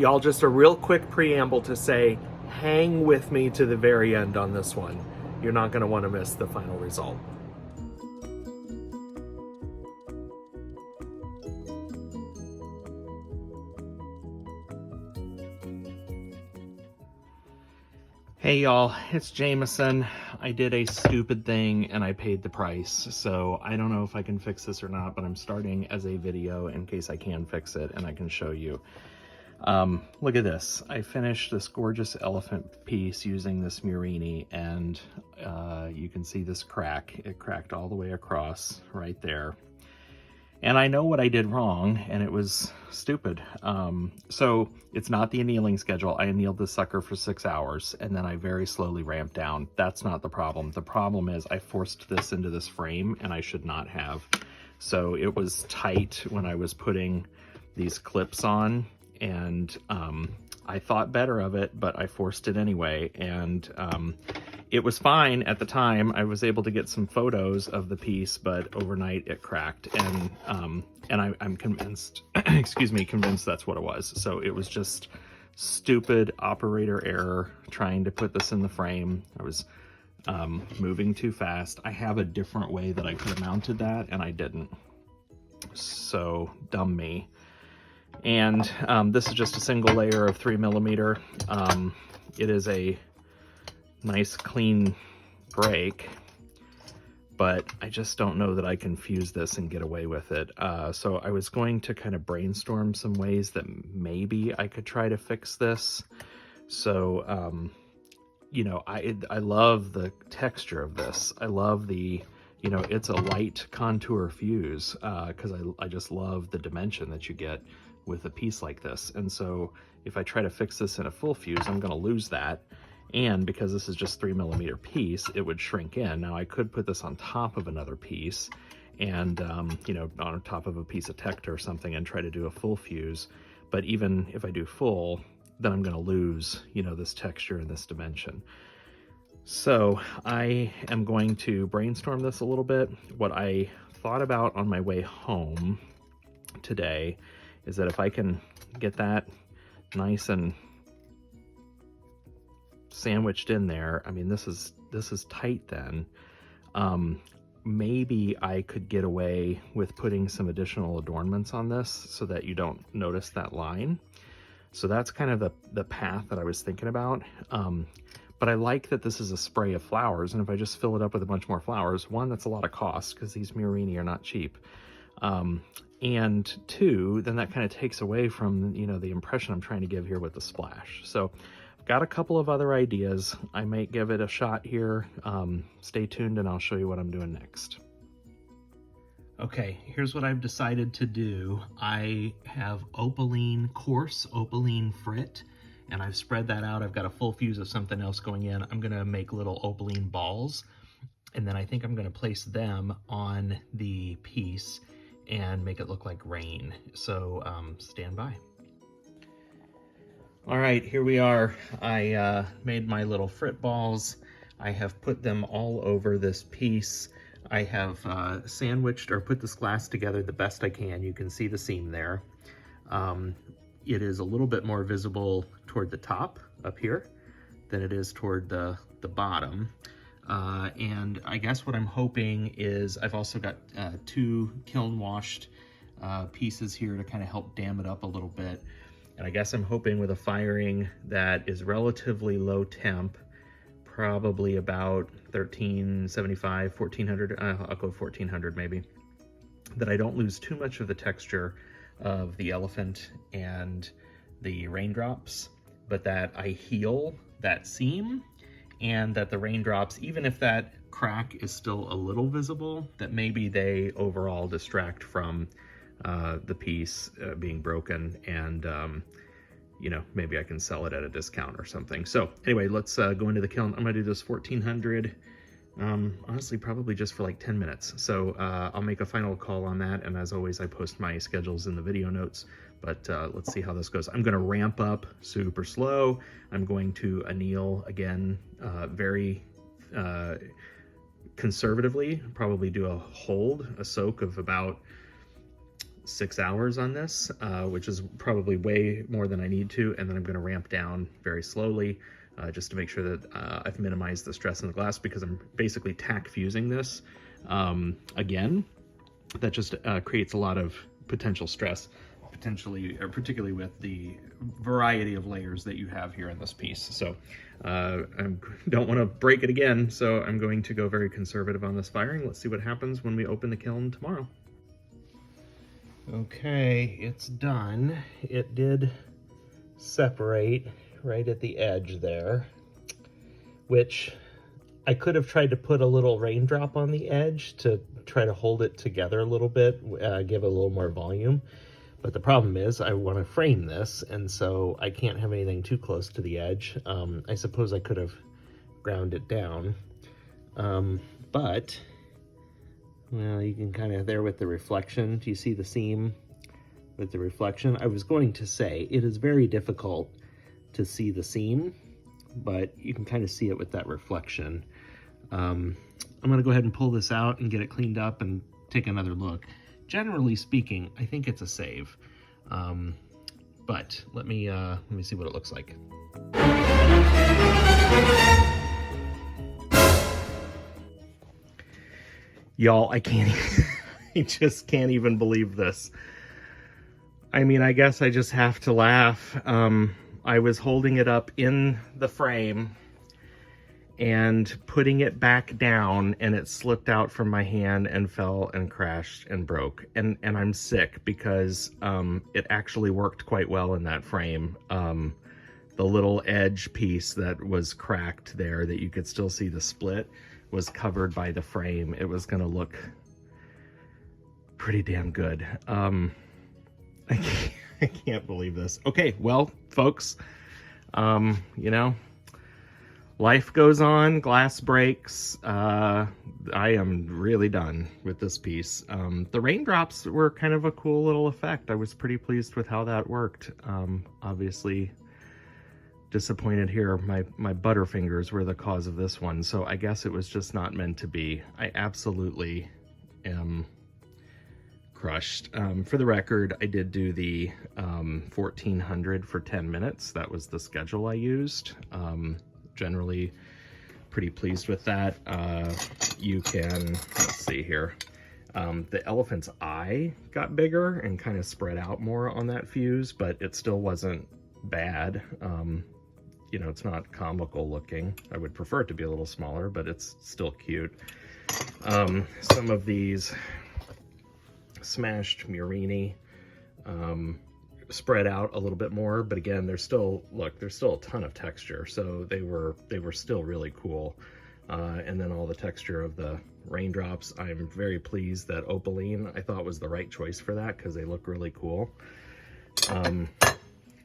Y'all, just a real quick preamble to say, hang with me to the very end on this one. You're not going to want to miss the final result. Hey y'all, it's Jameson. I did a stupid thing and I paid the price, so I don't know if I can fix this or not, but I'm starting as a video in case I can fix it and I can show you. Look at this. I finished this gorgeous elephant piece using this Murini, and you can see this crack. It cracked all the way across right there. And I know what I did wrong, and it was stupid. So it's not the annealing schedule. I annealed this sucker for 6 hours, and then I very slowly ramped down. That's not the problem. The problem is I forced this into this frame, and I should not have. So it was tight when I was putting these clips on, and I thought better of it, but I forced it anyway, and it was fine at the time. I was able to get some photos of the piece, but overnight it cracked, and I'm convinced, excuse me, convinced that's what it was. So it was just stupid operator error trying to put this in the frame. I was moving too fast. I have a different way that I could have mounted that, and I didn't. So dumb me. And this is just a single layer of 3mm. It is a nice clean break, but I just don't know that I can fuse this and get away with it. So I was going to kind of brainstorm some ways that maybe I could try to fix this. So, you know, I love the texture of this. I love the, you know, it's a light contour fuse, because I just love the dimension that you get with a piece like this. And so if I try to fix this in a full fuse, I'm going to lose that. And because this is just 3mm piece, it would shrink in. Now I could put this on top of another piece and, you know, on top of a piece of Tecta or something and try to do a full fuse. But even if I do full, then I'm going to lose, you know, this texture and this dimension. So I am going to brainstorm this a little bit. What I thought about on my way home today is that if I can get that nice and sandwiched in there, I mean, this is tight then, maybe I could get away with putting some additional adornments on this so that you don't notice that line. So that's kind of the path that I was thinking about. But I like that this is a spray of flowers, and if I just fill it up with a bunch more flowers, one, that's a lot of cost because these Murini are not cheap. And two, then that kind of takes away from, you know, the impression I'm trying to give here with the splash. So I've got a couple of other ideas. I might give it a shot here. Stay tuned and I'll show you what I'm doing next. Okay, here's what I've decided to do. I have opaline, coarse opaline frit, and I've spread that out. I've got a full fuse of something else going in. I'm gonna make little opaline balls, and then I think I'm gonna place them on the piece and make it look like rain. So stand by. All right, here we are. I made my little frit balls. I have put them all over this piece. I have sandwiched or put this glass together the best I can. You can see the seam there. It is a little bit more visible toward the top up here than it is toward the bottom. And I guess what I'm hoping is I've also got 2 kiln washed pieces here to kind of help dam it up a little bit. And I guess I'm hoping with a firing that is relatively low temp, probably about 1375, 1400, I'll go 1400 maybe, that I don't lose too much of the texture of the elephant and the raindrops, but that I heal that seam, and that the raindrops, even if that crack is still a little visible, that maybe they overall distract from the piece being broken, and you know, maybe I can sell it at a discount or something. So anyway, let's go into the kiln. I'm gonna do this 1400, honestly, probably just for like 10 minutes. So I'll make a final call on that, and as always, I post my schedules in the video notes, but let's see how this goes. I'm gonna ramp up super slow. I'm going to anneal again, very conservatively, probably do a soak of about 6 hours on this, which is probably way more than I need to, and then I'm going to ramp down very slowly just to make sure that I've minimized the stress in the glass, because I'm basically tack fusing this again. That just creates a lot of potential stress, particularly with the variety of layers that you have here in this piece. So I don't want to break it again, so I'm going to go very conservative on this firing. Let's see what happens when we open the kiln tomorrow. Okay, it's done. It did separate right at the edge there, which I could have tried to put a little raindrop on the edge to try to hold it together a little bit, give it a little more volume. But the problem is I want to frame this, and so I can't have anything too close to the edge. I suppose I could have ground it down, but, well, you can kind of, there with the reflection, do you see the seam with the reflection? I was going to say, it is very difficult to see the seam, but you can kind of see it with that reflection. I'm gonna go ahead and pull this out and get it cleaned up and take another look. Generally speaking, I think it's a save, but let me see what it looks like. Y'all, I just can't even believe this. I mean, I guess I just have to laugh. I was holding it up in the frame and putting it back down, and it slipped out from my hand and fell and crashed and broke. And I'm sick because it actually worked quite well in that frame. The little edge piece that was cracked there that you could still see the split was covered by the frame. It was gonna look pretty damn good. I can't believe this. Okay, well, folks, you know, life goes on, glass breaks. I am really done with this piece. The raindrops were kind of a cool little effect. I was pretty pleased with how that worked. Obviously disappointed here. My butterfingers were the cause of this one, so I guess it was just not meant to be. I absolutely am crushed. For the record, I did do the 1400 for 10 minutes. That was the schedule I used. Generally pretty pleased with that. You can, let's see here. The elephant's eye got bigger and kind of spread out more on that fuse, but it still wasn't bad. You know, it's not comical looking. I would prefer it to be a little smaller, but it's still cute. Some of these smashed Murini spread out a little bit more, but again, there's still, look, there's still a ton of texture, so they were still really cool. And then all the texture of the raindrops, I'm very pleased that Opaline I thought was the right choice for that, because they look really cool.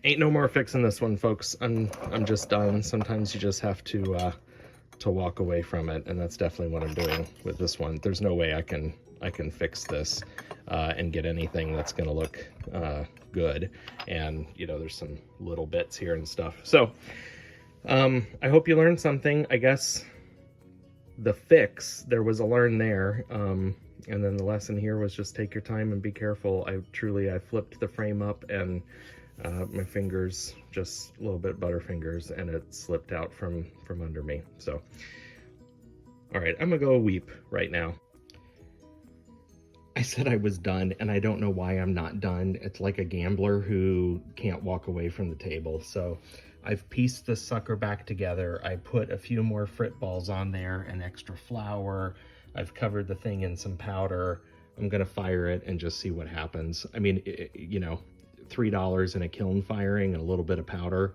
Ain't no more fixing this one, folks. I'm just done. Sometimes you just have to walk away from it, and that's definitely what I'm doing with this one. There's no way I can fix this and get anything that's gonna look good. And you know, there's some little bits here and stuff. So I hope you learned something. I guess the fix, there was a learn there. And then the lesson here was just take your time and be careful. I flipped the frame up, and my fingers, just a little bit butterfingers, and it slipped out from under me. So, all right, I'm gonna go weep right now. I said I was done, and I don't know why I'm not done. It's like a gambler who can't walk away from the table. So I've pieced this sucker back together. I put a few more frit balls on there, and extra flour. I've covered the thing in some powder. I'm gonna fire it and just see what happens. I mean, you know, $3 in a kiln firing and a little bit of powder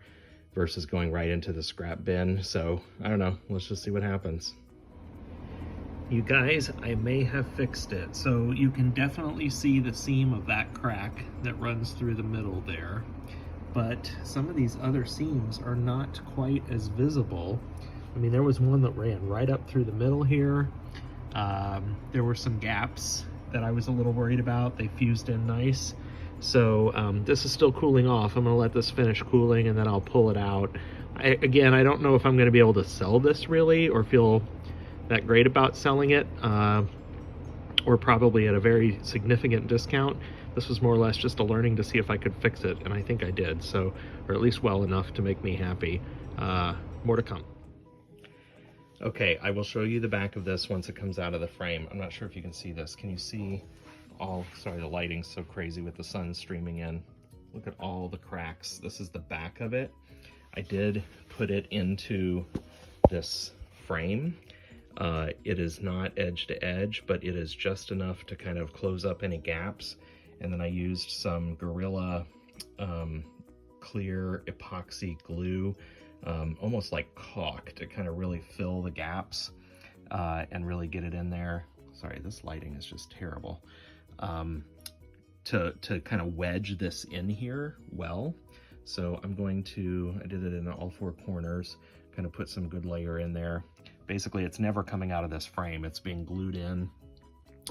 versus going right into the scrap bin. So I don't know, let's just see what happens. You guys, I may have fixed it. So you can definitely see the seam of that crack that runs through the middle there. But some of these other seams are not quite as visible. I mean, there was one that ran right up through the middle here. There were some gaps that I was a little worried about. They fused in nice. So this is still cooling off. I'm gonna let this finish cooling, and then I'll pull it out. Again, I don't know if I'm gonna be able to sell this really, or feel that great about selling it, or probably at a very significant discount, This was more or less just a learning to see if I could fix it, and I think I did, so, or at least well enough to make me happy. More to come. Okay, I will show you the back of this once it comes out of the frame. I'm not sure if you can see this. Can you see all, sorry, the lighting's so crazy with the sun streaming in. Look at all the cracks. This is the back of it. I did put it into this frame. It is not edge to edge, but it is just enough to kind of close up any gaps. And then I used some Gorilla clear epoxy glue, almost like caulk, to kind of really fill the gaps and really get it in there. Sorry, this lighting is just terrible. To kind of wedge this in here well. So I'm going to, I did it in all four corners, kind of put some good layer in there. Basically, it's never coming out of this frame. It's being glued in,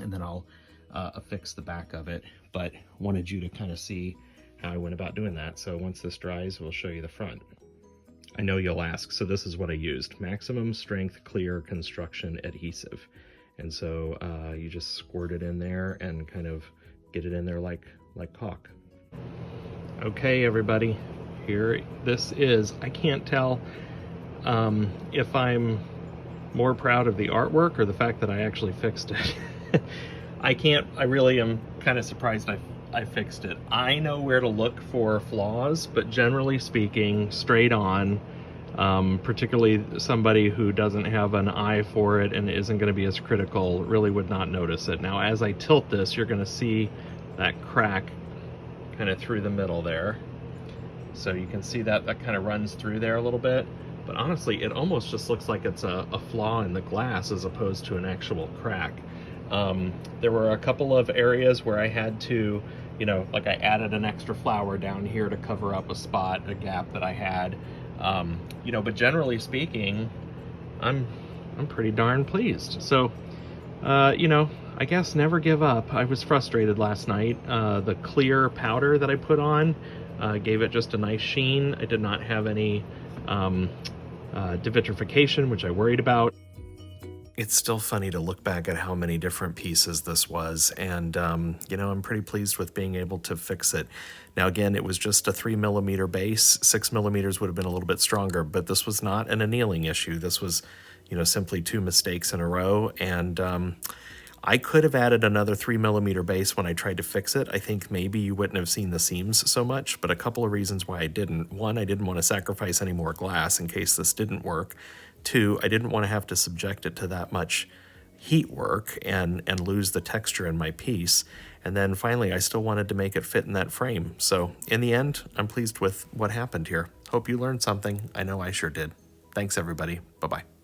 and then I'll affix the back of it. But wanted you to kind of see how I went about doing that. So once this dries, we'll show you the front. I know you'll ask, so this is what I used. Maximum Strength Clear Construction Adhesive. And so you just squirt it in there and kind of get it in there like caulk. Okay, everybody, here this is. I can't tell if I'm more proud of the artwork or the fact that I actually fixed it. I really am kind of surprised I fixed it. I know where to look for flaws, but generally speaking, straight on, particularly somebody who doesn't have an eye for it and isn't going to be as critical, really would not notice it. Now, as I tilt this, you're going to see that crack kind of through the middle there. So you can see that kind of runs through there a little bit. But honestly, it almost just looks like it's a flaw in the glass as opposed to an actual crack. There were a couple of areas where I had to, you know, like I added an extra flower down here to cover up a spot, a gap that I had. You know, but generally speaking, I'm pretty darn pleased. So, you know, I guess never give up. I was frustrated last night. The clear powder that I put on gave it just a nice sheen. I did not have any devitrification, which I worried about. It's still funny to look back at how many different pieces this was, and you know, I'm pretty pleased with being able to fix it. Now again, it was just a 3mm base. 6mm would have been a little bit stronger, but this was not an annealing issue. This was, you know, simply two mistakes in a row, and I could have added another 3mm base when I tried to fix it. I think maybe you wouldn't have seen the seams so much, but a couple of reasons why I didn't. One, I didn't want to sacrifice any more glass in case this didn't work. Two, I didn't want to have to subject it to that much heat work and lose the texture in my piece. And then finally, I still wanted to make it fit in that frame. So in the end, I'm pleased with what happened here. Hope you learned something. I know I sure did. Thanks, everybody. Bye-bye.